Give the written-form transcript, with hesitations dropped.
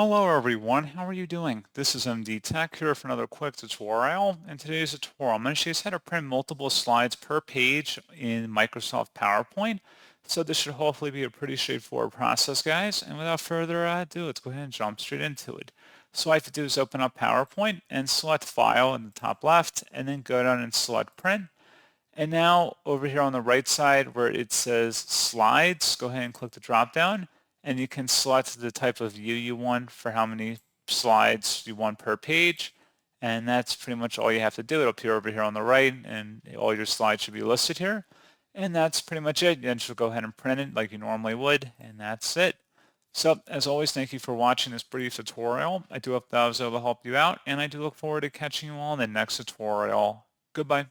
Hello everyone, how are you doing? This is MD Tech here for another quick tutorial. In today's tutorial, I'm going to show you how to print multiple slides per page in Microsoft PowerPoint. So this should hopefully be a pretty straightforward process, guys. And without further ado, let's go ahead and jump straight into it. So all I have to do is open up PowerPoint and select File in the top left, and then go down and select Print. And now over here on the right side where it says Slides, go ahead and click the drop down, and you can select the type of view you want for how many slides you want per page. And that's pretty much all you have to do. It'll appear over here on the right, and all your slides should be listed here. And that's pretty much it. Then just go ahead and print it like you normally would, and that's it. So as always, thank you for watching this brief tutorial. I do hope that I was able to help you out, and I do look forward to catching you all in the next tutorial. Goodbye.